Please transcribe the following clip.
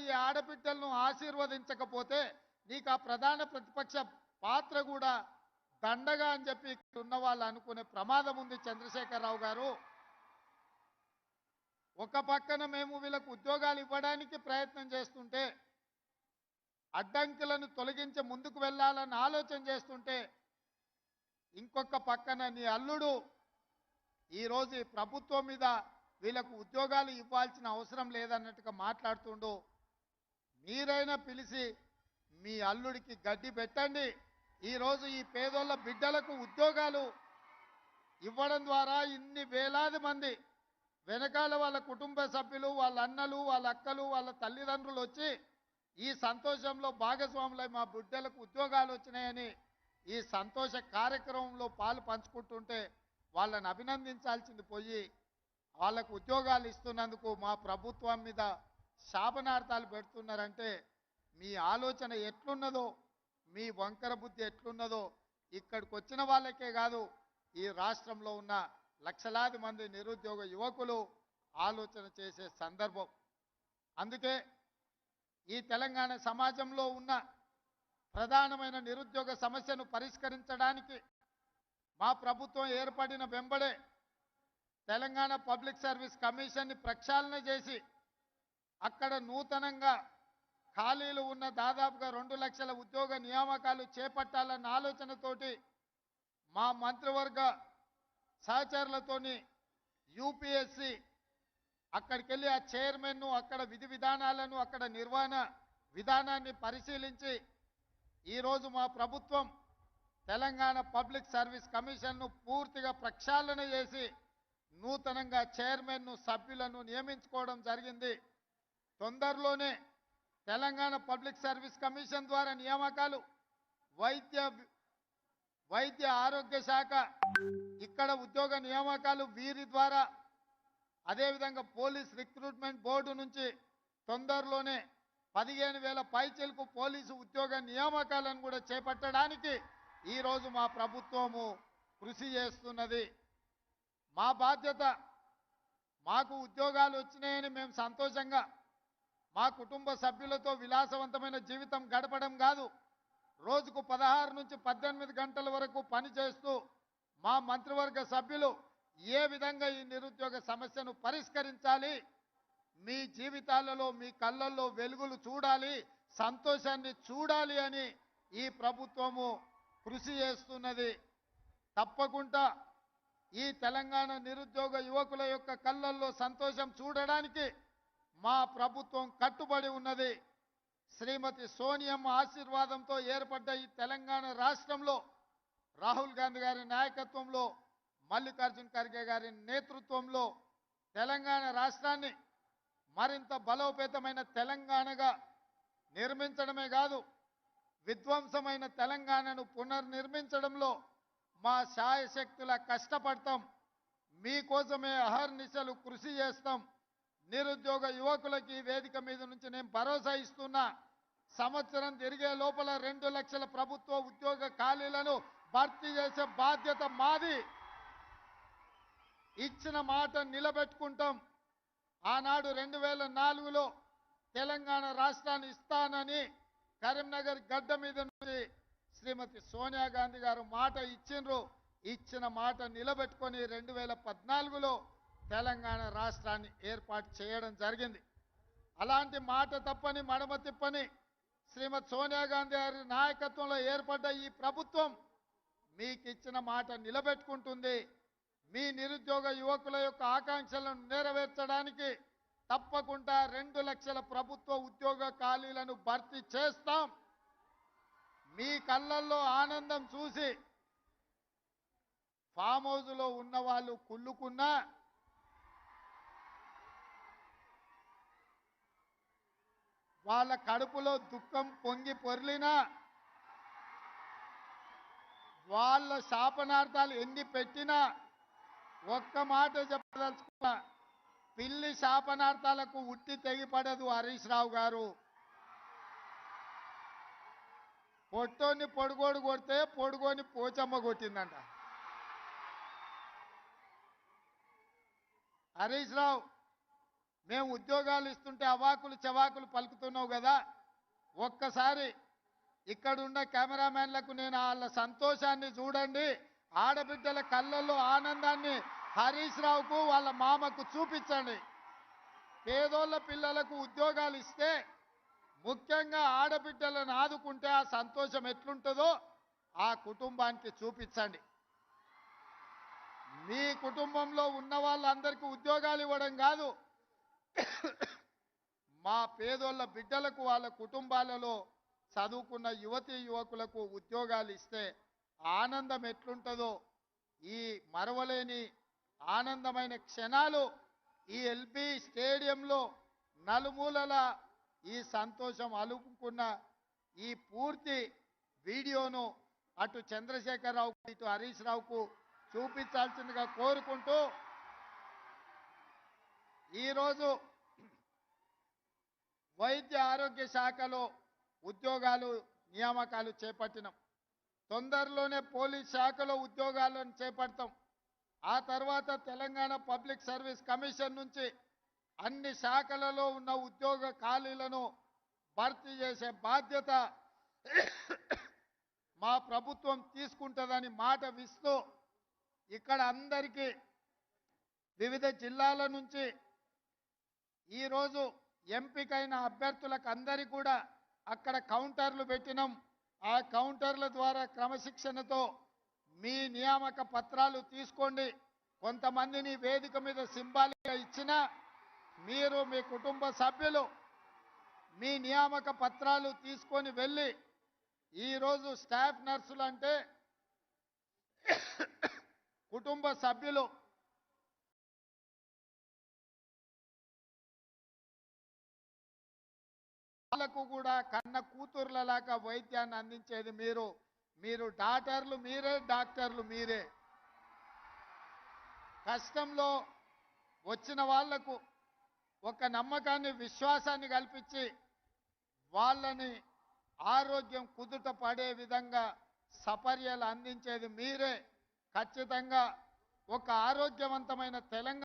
ఈ ఆడబిడ్డలను ఆశీర్వదించకపోతే నీకు ఆ ప్రధాన ప్రతిపక్ష పాత్ర కూడా దండగా అని చెప్పి ఇక్కడ ఉన్న వాళ్ళు అనుకునే ప్రమాదం ఉంది. చంద్రశేఖరరావు గారు, ఒక పక్కన మేము వీళ్ళకు ఉద్యోగాలు ఇవ్వడానికి ప్రయత్నం చేస్తుంటే, అడ్డంకులను తొలగించి ముందుకు వెళ్ళాలని ఆలోచన చేస్తుంటే, ఇంకొక పక్కన నీ అల్లుడు ఈరోజు ఈ ప్రభుత్వం మీద వీళ్ళకు ఉద్యోగాలు ఇవ్వాల్సిన అవసరం లేదన్నట్టుగా మాట్లాడుతుండు. మీరైనా పిలిచి మీ అల్లుడికి గడ్డి పెట్టండి. ఈరోజు ఈ పేదోళ్ళ బిడ్డలకు ఉద్యోగాలు ఇవ్వడం ద్వారా ఇన్ని వేలాది మంది వెనకాల వాళ్ళ కుటుంబ సభ్యులు, వాళ్ళ అన్నలు, వాళ్ళ అక్కలు, వాళ్ళ తల్లిదండ్రులు వచ్చి ఈ సంతోషంలో భాగస్వాములై మా బిడ్డలకు ఉద్యోగాలు వచ్చినాయని ఈ సంతోష కార్యక్రమంలో పాలు పంచుకుంటుంటే వాళ్ళని అభినందించాల్సింది పోయి వాళ్ళకు ఉద్యోగాలు ఇస్తున్నందుకు మా ప్రభుత్వం మీద శాపనార్థాలు పెడుతున్నారంటే మీ ఆలోచన ఎట్లున్నదో, మీ వంకర బుద్ధి ఎట్లున్నదో ఇక్కడికి వచ్చిన వాళ్ళకే కాదు, ఈ రాష్ట్రంలో ఉన్న లక్షలాది మంది నిరుద్యోగ యువకులు ఆలోచన చేసే సందర్భం. అందుకే ఈ తెలంగాణ సమాజంలో ఉన్న ప్రధానమైన నిరుద్యోగ సమస్యను పరిష్కరించడానికి మా ప్రభుత్వం ఏర్పడిన వెంబడే తెలంగాణ పబ్లిక్ సర్వీస్ కమిషన్ని ప్రక్షాళన చేసి అక్కడ నూతనంగా ఖాళీలు ఉన్న దాదాపుగా 2 లక్షల ఉద్యోగ నియామకాలు చేపట్టాలన్న ఆలోచనతోటి మా మంత్రివర్గ సహచరులతోని యూపీఎస్సి అక్కడికి వెళ్ళి ఆ చైర్మన్ను, అక్కడ విధి విధానాలను, అక్కడ నిర్వహణ విధానాన్ని పరిశీలించి ఈరోజు మా ప్రభుత్వం తెలంగాణ పబ్లిక్ సర్వీస్ కమిషన్ను పూర్తిగా ప్రక్షాళన చేసి నూతనంగా చైర్మన్ను, సభ్యులను నియమించుకోవడం జరిగింది. తొందరలోనే తెలంగాణ పబ్లిక్ సర్వీస్ కమిషన్ ద్వారా నియామకాలు, వైద్య ఆరోగ్య శాఖ ఇక్కడ ఉద్యోగ నియామకాలు వీరి ద్వారా, అదేవిధంగా పోలీస్ రిక్రూట్మెంట్ బోర్డు నుంచి తొందరలోనే 15,000 పైచిలకు పోలీసు ఉద్యోగ నియామకాలను కూడా చేపట్టడానికి ఈరోజు మా ప్రభుత్వము కృషి చేస్తున్నది. మా బాధ్యత, మాకు ఉద్యోగాలు వచ్చినాయని మేము సంతోషంగా మా కుటుంబ సభ్యులతో విలాసవంతమైన జీవితం గడపడం కాదు, రోజుకు 16 నుంచి 18 గంటల వరకు పనిచేస్తూ మా మంత్రివర్గ సభ్యులు ఏ విధంగా ఈ నిరుద్యోగ సమస్యను పరిష్కరించాలి, మీ జీవితాలలో మీ కళ్ళల్లో వెలుగులు చూడాలి, సంతోషాన్ని చూడాలి అని ఈ ప్రభుత్వము కృషి చేస్తున్నది. తప్పకుండా ఈ తెలంగాణ నిరుద్యోగ యువకుల యొక్క కళ్ళల్లో సంతోషం చూడడానికి మా ప్రభుత్వం కట్టుబడి ఉన్నది. శ్రీమతి సోనియమ్మ ఆశీర్వాదంతో ఏర్పడ్డ ఈ తెలంగాణ రాష్ట్రంలో రాహుల్ గాంధీ గారి నాయకత్వంలో, మల్లికార్జున్ ఖర్గే గారి నేతృత్వంలో తెలంగాణ రాష్ట్రాన్ని మరింత బలోపేతమైన తెలంగాణగా నిర్మించడమే కాదు, విధ్వంసమైన తెలంగాణను పునర్నిర్మించడంలో మా శాయశక్తుల కష్టపడతాం. మీకోసమే అహర్నిశలు కృషి చేస్తాం. నిరుద్యోగ యువకులకి వేదిక మీద నుంచి నేను భరోసా ఇస్తున్నా, సంవత్సరం తిరిగే లోపల 2 లక్షల ప్రభుత్వ ఉద్యోగ ఖాళీలను భర్తీ చేసే బాధ్యత మాది. ఇచ్చిన మాట నిలబెట్టుకుంటాం. ఆనాడు 2004లో తెలంగాణ రాష్ట్రాన్ని ఇస్తానని కరీంనగర్ గడ్డ మీద నుంచి శ్రీమతి సోనియా గాంధీ గారు మాట ఇచ్చిండ్రు. ఇచ్చిన మాట నిలబెట్టుకొని 2014లో తెలంగాణ రాష్ట్రాన్ని ఏర్పాటు చేయడం జరిగింది. అలాంటి మాట తప్పని, మడమ తిప్పని శ్రీమతి సోనియా గాంధీ గారి నాయకత్వంలో ఏర్పడ్డ ఈ ప్రభుత్వం మీకు ఇచ్చిన మాట నిలబెట్టుకుంటుంది. మీ నిరుద్యోగ యువకుల యొక్క ఆకాంక్షలను నెరవేర్చడానికి తప్పకుండా 2 లక్షల ప్రభుత్వ ఉద్యోగ ఖాళీలను భర్తీ చేస్తాం. మీ కళ్ళల్లో ఆనందం చూసి ఫామ్ హౌస్లో ఉన్న వాళ్ళు కుళ్ళుకున్నా, వాళ్ళ కడుపులో దుఃఖం పొంగి పొర్లినా, వాళ్ళ శాపనార్థాలు ఎన్ని పెట్టినా ఒక్క మాట చెప్పదలుచుకున్నా, పిల్లి శాపనార్థాలకు ఉట్టి తెగిపడదు హరీష్ రావు గారు. పొట్టోని పొడుగోడు కొడితే పొడుగోని పోచమ్మ కొట్టిందంట. హరీష్ రావు, మేము ఉద్యోగాలు ఇస్తుంటే అవాకులు చవాకులు పలుకుతున్నావు కదా, ఒక్కసారి ఇక్కడున్న కెమెరామెన్లకు నేను వాళ్ళ సంతోషాన్ని చూడండి, ఆడబిడ్డల కళ్ళల్లో ఆనందాన్ని హరీష్ రావుకు వాళ్ళ మామకు చూపించండి. పేదోళ్ళ పిల్లలకు ఉద్యోగాలు ఇస్తే, ముఖ్యంగా ఆడబిడ్డలను ఆదుకుంటే ఆ సంతోషం ఎట్లుంటుందో ఆ కుటుంబానికి చూపించండి. మీ కుటుంబంలో ఉన్న వాళ్ళందరికీ ఉద్యోగాలు ఇవ్వడం కాదు, మా పేదోళ్ళ బిడ్డలకు వాళ్ళ కుటుంబాలలో చదువుకున్న యువతీ యువకులకు ఉద్యోగాలు ఇస్తే ఆనందం ఎట్లుంటుందో, ఈ మరవలేని ఆనందమైన క్షణాలు ఈ ఎల్బీ స్టేడియంలో నలుమూలల ఈ సంతోషం అలుపుకున్న ఈ పూర్తి వీడియోను అటు చంద్రశేఖరరావు ఇటు హరీష్ రావుకు చూపించాల్సిందిగా కోరుకుంటూ, ఈరోజు వైద్య ఆరోగ్య శాఖలో ఉద్యోగాలు నియామకాలు చేపట్టినాం. తొందరలోనే పోలీస్ శాఖలో ఉద్యోగాలను చేపడతాం. ఆ తర్వాత తెలంగాణ పబ్లిక్ సర్వీస్ కమిషన్ నుంచి అన్ని శాఖలలో ఉన్న ఉద్యోగ ఖాళీలను భర్తీ చేసే బాధ్యత మా ప్రభుత్వం తీసుకుంటుందని మాట ఇస్తూ, ఇక్కడ అందరికీ వివిధ జిల్లాల నుంచి ఈరోజు ఎంపికైన అభ్యర్థులకు అందరికీ కూడా అక్కడ కౌంటర్లు పెట్టినాం. ఆ కౌంటర్ల ద్వారా క్రమశిక్షణతో మీ నియామక పత్రాలు తీసుకోండి. కొంతమందిని వేదిక మీద సింబాలిక్గా ఇచ్చినా మీరు మీ కుటుంబ సభ్యులు మీ నియామక పత్రాలు తీసుకొని వెళ్ళి, ఈరోజు స్టాఫ్ నర్సులు అంటే కుటుంబ సభ్యులు, వాళ్ళకు కూడా కన్న కూతుర్లలాగా వైద్యాన్ని అందించేది మీరు. మీరు డాక్టర్లు మీరే, డాక్టర్లు మీరే. కష్టంలో వచ్చిన వాళ్లకు ఒక నమ్మకాన్ని, విశ్వాసాన్ని కల్పించి వాళ్ళని ఆరోగ్యం కుదుట పడే విధంగా సపర్యలు అందించేది మీరే. ఖచ్చితంగా ఒక ఆరోగ్యవంతమైన తెలంగాణ